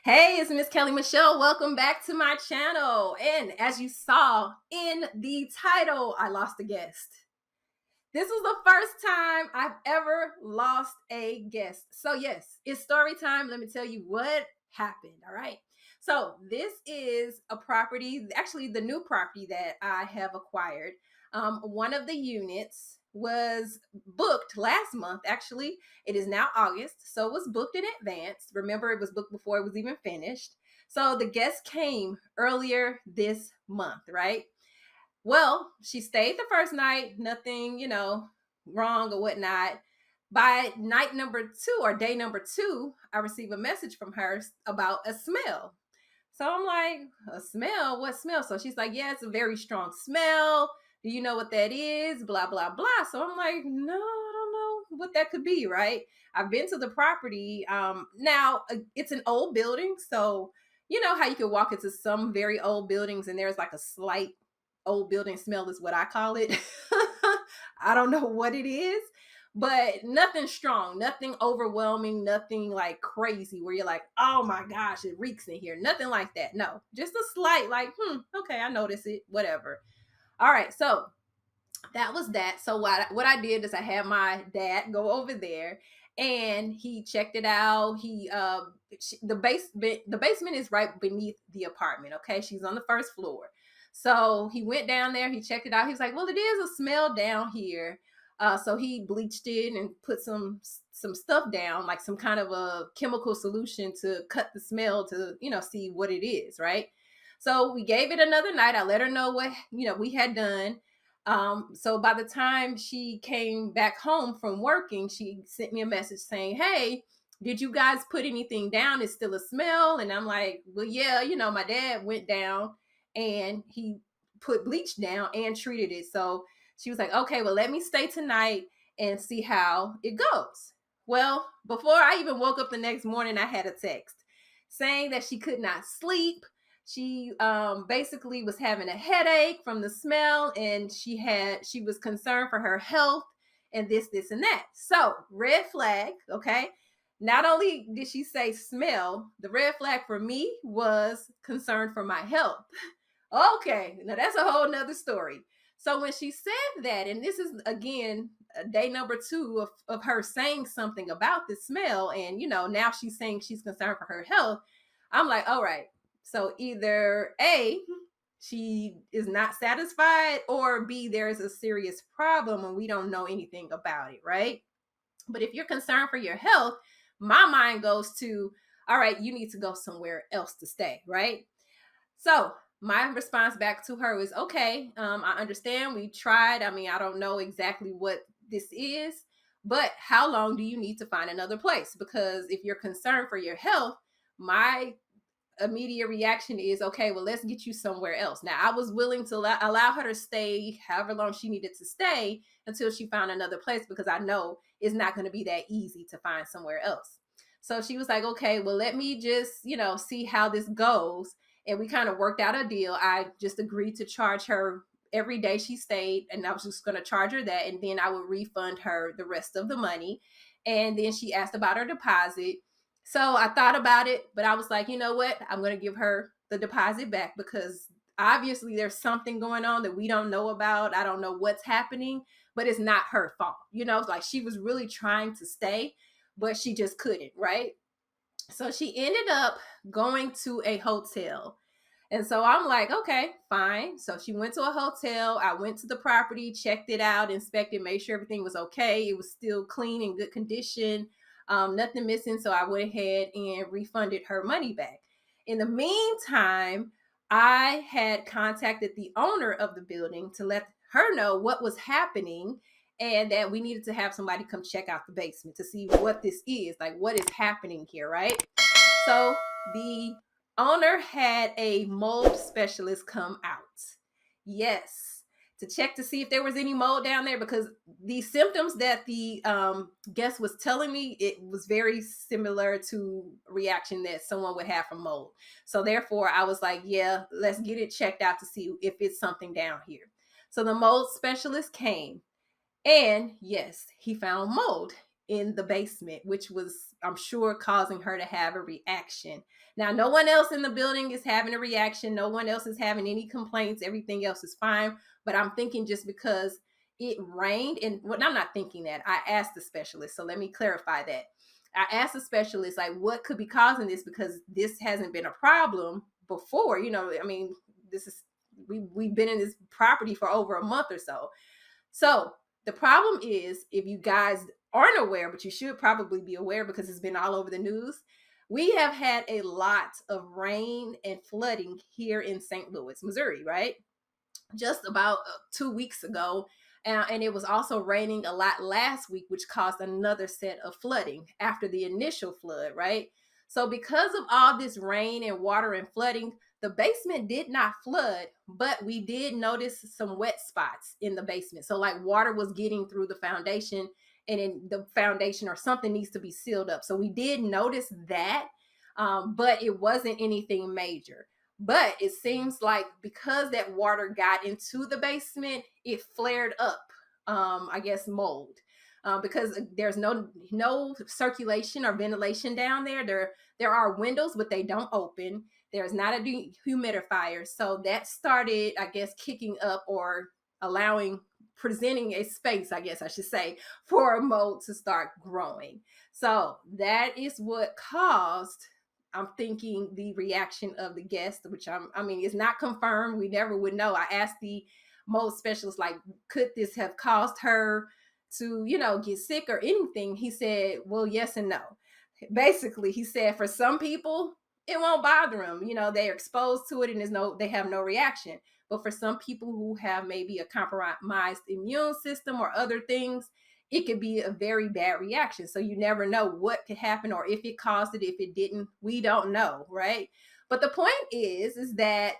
Hey, it's Miss Kellie Michele. Welcome back to my channel. And as you saw in the title, I lost a guest. This was the first time I've ever lost a guest. So, yes, it's story time. Let me tell you what happened. All right. So, this is a property, actually, the new property that I have acquired. One of the units was booked last month, actually. It is now August. So, it was booked in advance. Remember, it was booked before it was even finished. So, the guest came earlier this month, right? Well, she stayed the first night, nothing, wrong or whatnot. By night number two or day number two, I received a message from her about a smell. So I'm like, a smell? What smell? So she's like, yeah, it's a very strong smell. Do you know what that is? Blah, blah, blah. So I'm like, no, I don't know what that could be, right? I've been to the property. Now, it's an old building. So, you know how you can walk into some very old buildings and there's like a slight old building smell, is what I call it. I don't know what it is, but nothing strong, nothing overwhelming, nothing like crazy where you're like, oh my gosh, it reeks in here. Nothing like that. No, just a slight, like, okay, I notice it, whatever. All right, so that was that. So what I did is I had my dad go over there and he checked it out. The basement is right beneath the apartment. Okay, she's on the first floor. So he went down there. He checked it out. He was like, "Well, it is a smell down here." So he bleached it and put some stuff down, like some kind of a chemical solution to cut the smell to see what it is, right? So we gave it another night. I let her know what we had done. So by the time she came back home from working, she sent me a message saying, "Hey, did you guys put anything down? It's still a smell." And I'm like, "Well, yeah, my dad went down and he put bleach down and treated it." So she was like, "Okay, well, let me stay tonight and see how it goes." Well, before I even woke up the next morning, I had a text saying that she could not sleep. She basically was having a headache from the smell, and she was concerned for her health, and this and that. So red flag. Okay, not only did she say smell, the red flag for me was concern for my health. Okay, now that's a whole nother story. So when she said that, and this is again day number two of her saying something about the smell, and now she's saying she's concerned for her health, I'm like, all right, so either A, she is not satisfied, or B, there is a serious problem and we don't know anything about it, right? But if you're concerned for your health, my mind goes to, all right, you need to go somewhere else to stay, right? So my response back to her is, okay, I understand. We tried. I mean, I don't know exactly what this is, but how long do you need to find another place? Because if you're concerned for your health, my immediate reaction is, okay, well, let's get you somewhere else. Now, I was willing to allow her to stay however long she needed to stay until she found another place, because I know it's not going to be that easy to find somewhere else. So she was like, okay, well, let me just, see how this goes. And we kind of worked out a deal. I just agreed to charge her every day she stayed, and I was just going to charge her that. And then I would refund her the rest of the money. And then she asked about her deposit. So I thought about it, but I was like, you know what? I'm going to give her the deposit back, because obviously there's something going on that we don't know about. I don't know what's happening, but it's not her fault. It's like she was really trying to stay, but she just couldn't, right? So she ended up going to a hotel. And so I'm like, okay, fine. So she went to a hotel. I went to the property, checked it out, inspected, made sure everything was okay. It was still clean and good condition, nothing missing. So I went ahead and refunded her money back. In the meantime, I had contacted the owner of the building to let her know what was happening, and that we needed to have somebody come check out the basement to see what this is, like what is happening here, right? So the owner had a mold specialist come out. Yes, to check to see if there was any mold down there, because the symptoms that the guest was telling me, it was very similar to reaction that someone would have from mold. So therefore, I was like, yeah, let's get it checked out to see if it's something down here. So the mold specialist came, and yes, he found mold in the basement, which was, I'm sure, causing her to have a reaction. Now, no one else in the building is having a reaction. No one else is having any complaints. Everything else is fine. But I'm thinking just because it rained, and well, I'm not thinking that. I asked the specialist. So let me clarify that. I asked the specialist, like, what could be causing this? Because this hasn't been a problem before. I mean, this is, we've been in this property for over a month or so. So the problem is, if you guys aren't aware, but you should probably be aware because it's been all over the news, we have had a lot of rain and flooding here in St. Louis, Missouri, right? Just about 2 weeks ago. And it was also raining a lot last week, which caused another set of flooding after the initial flood, right? So, because of all this rain and water and flooding, the basement did not flood, but we did notice some wet spots in the basement. So, like, water was getting through the foundation, and in the foundation or something needs to be sealed up. So, we did notice that, but it wasn't anything major. But it seems like because that water got into the basement, it flared up, I guess, mold. Because there's no circulation or ventilation down there. There are windows, but they don't open. There's not a dehumidifier. So that started, I guess, kicking up or presenting a space, I guess I should say, for a mold to start growing. So that is what caused, I'm thinking, the reaction of the guest, which I mean, it's not confirmed. We never would know. I asked the mold specialist, like, could this have caused her to, get sick or anything? He said, well, yes and no. Basically, he said for some people, it won't bother them. They're exposed to it and they have no reaction. But for some people who have maybe a compromised immune system or other things, it could be a very bad reaction. So you never know what could happen, or if it caused it, if it didn't, we don't know, right? But the point is that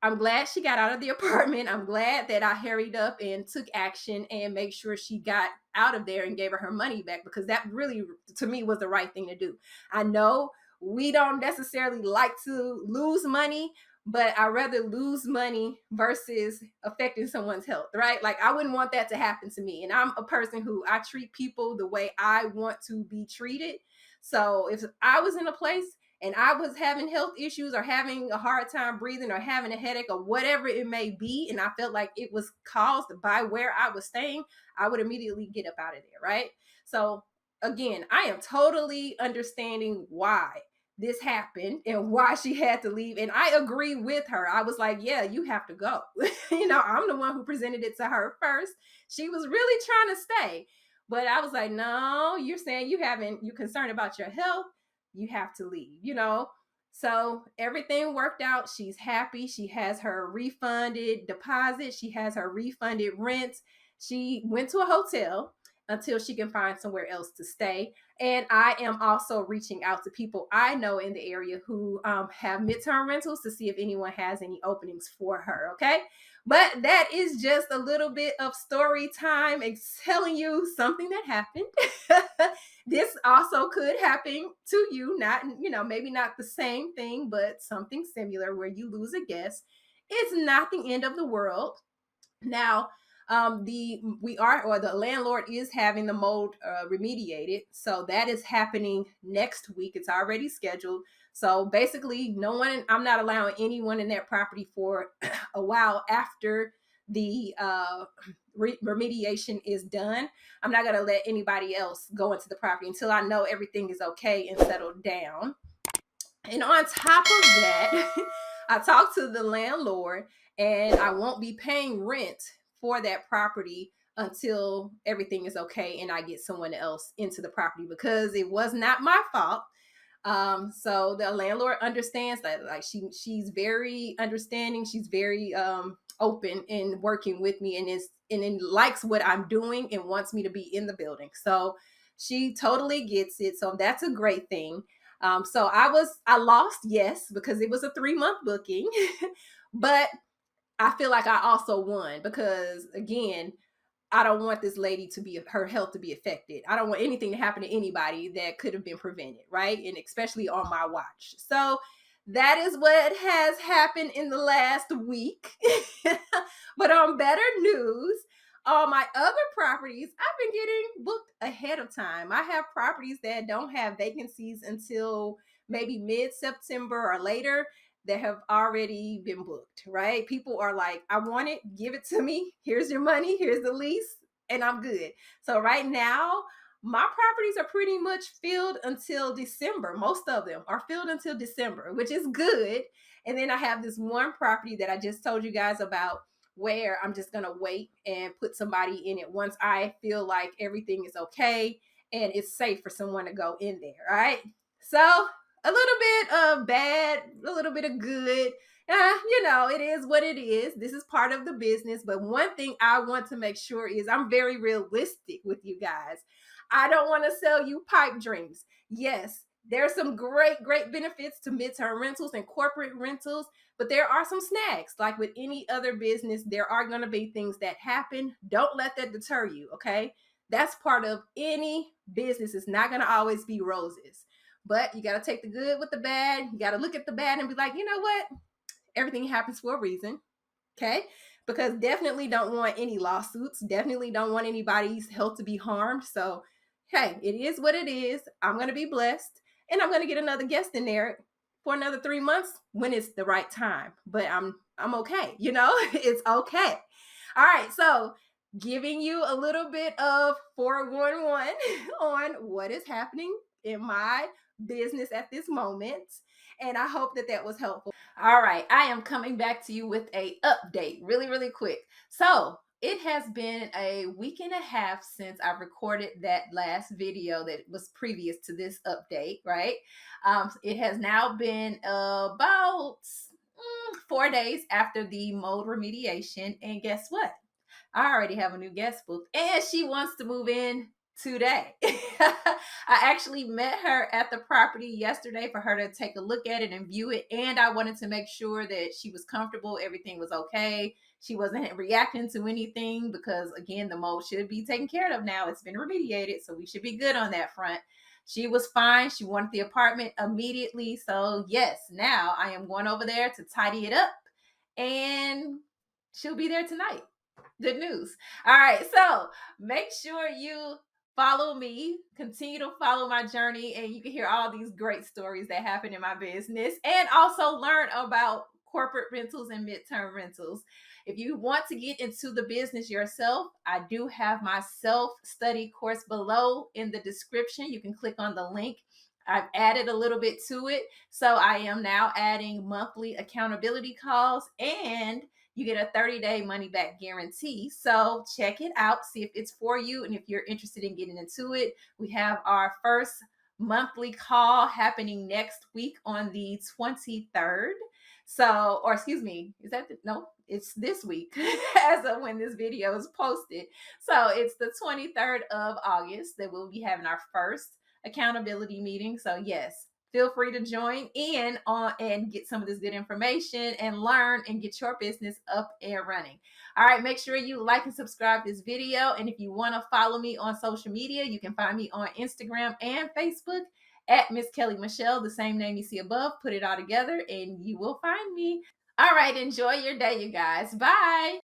I'm glad she got out of the apartment. I'm glad that I hurried up and took action and made sure she got out of there and gave her money back, because that really, to me, was the right thing to do. I know we don't necessarily like to lose money, but I'd rather lose money versus affecting someone's health, right? Like, I wouldn't want that to happen to me. And I'm a person who, I treat people the way I want to be treated. So if I was in a place and I was having health issues or having a hard time breathing or having a headache or whatever it may be, and I felt like it was caused by where I was staying, I would immediately get up out of there, right? So again, I am totally understanding why this happened and why she had to leave. And I agree with her. I was like, yeah, you have to go. I'm the one who presented it to her first. She was really trying to stay. But I was like, no, you're saying you're concerned about your health. You have to leave. So everything worked out. She's happy. She has her refunded deposit. She has her refunded rent. She went to a hotel until she can find somewhere else to stay. And I am also reaching out to people I know in the area who have midterm rentals to see if anyone has any openings for her. Okay. But that is just a little bit of story time, telling you something that happened. This also could happen to you, not, maybe not the same thing, but something similar where you lose a guest. It's not the end of the world. Now, the landlord is having the mold remediated, so that is happening next week. It's already scheduled. So basically, I'm not allowing anyone in that property for a while after the remediation is done. I'm not going to let anybody else go into the property until I know everything is okay and settled down. And on top of that, I talked to the landlord, and I won't be paying rent for that property until everything is okay and I get someone else into the property, because it was not my fault. So the landlord understands that. Like, she's very understanding. She's very open in working with me, and likes what I'm doing and wants me to be in the building. So she totally gets it. So that's a great thing. So I lost, yes, because it was a 3-month booking, but I feel like I also won, because again, I don't want this lady her health to be affected. I don't want anything to happen to anybody that could have been prevented, right? And especially on my watch. So that is what has happened in the last week. But on better news, all my other properties, I've been getting booked ahead of time. I have properties that don't have vacancies until maybe mid September or later that have already been booked, right? People are like, I want it, give it to me. Here's your money, here's the lease, and I'm good. So, right now, my properties are pretty much filled until December. Most of them are filled until December, which is good. And then I have this one property that I just told you guys about where I'm just going to wait and put somebody in it once I feel like everything is okay and it's safe for someone to go in there. All right. So a little bit of bad, a little bit of good. It is what it is. This is part of the business. But one thing I want to make sure is I'm very realistic with you guys. I don't want to sell you pipe dreams. Yes, there's some great benefits to midterm rentals and corporate rentals, but there are some snags. Like with any other business, there are going to be things that happen. Don't let that deter you, okay? That's part of any business. It's not going to always be roses, but you got to take the good with the bad. You got to look at the bad and be like, you know what? Everything happens for a reason. Okay. Because definitely don't want any lawsuits. Definitely don't want anybody's health to be harmed. So, hey, it is what it is. I'm going to be blessed and I'm going to get another guest in there for another 3 months when it's the right time. But I'm okay. It's okay. All right. So, giving you a little bit of 411 on what is happening in my business at this moment. And I hope that was helpful. All right, I am coming back to you with a update really quick. So it has been a week and a half since I recorded that last video that was previous to this update, right? It has now been about 4 days after the mold remediation. And guess what? I already have a new guest booked, and she wants to move in today. I actually met her at the property yesterday for her to take a look at it and view it. And I wanted to make sure that she was comfortable, everything was okay. She wasn't reacting to anything because, again, the mold should be taken care of now. It's been remediated, so we should be good on that front. She was fine. She wanted the apartment immediately. So, yes, now I am going over there to tidy it up, and she'll be there tonight. Good news. All right. So make sure you follow me, continue to follow my journey, and you can hear all these great stories that happen in my business and also learn about corporate rentals and midterm rentals. If you want to get into the business yourself, I do have my self-study course below in the description. You can click on the link. I've added a little bit to it. So I am now adding monthly accountability calls, and you get a 30-day money back guarantee. So check it out, see if it's for you. And if you're interested in getting into it, we have our first monthly call happening next week on the 23rd. So, or excuse me, no, it's this week as of when this video is posted. So it's the 23rd of August that we'll be having our first accountability meeting. So yes, feel free to join in on and get some of this good information and learn and get your business up and running. All right, make sure you like and subscribe this video. And if you want to follow me on social media, you can find me on Instagram and Facebook at Miss Kellie Michele, the same name you see above. Put it all together and you will find me. All right, enjoy your day, you guys. Bye.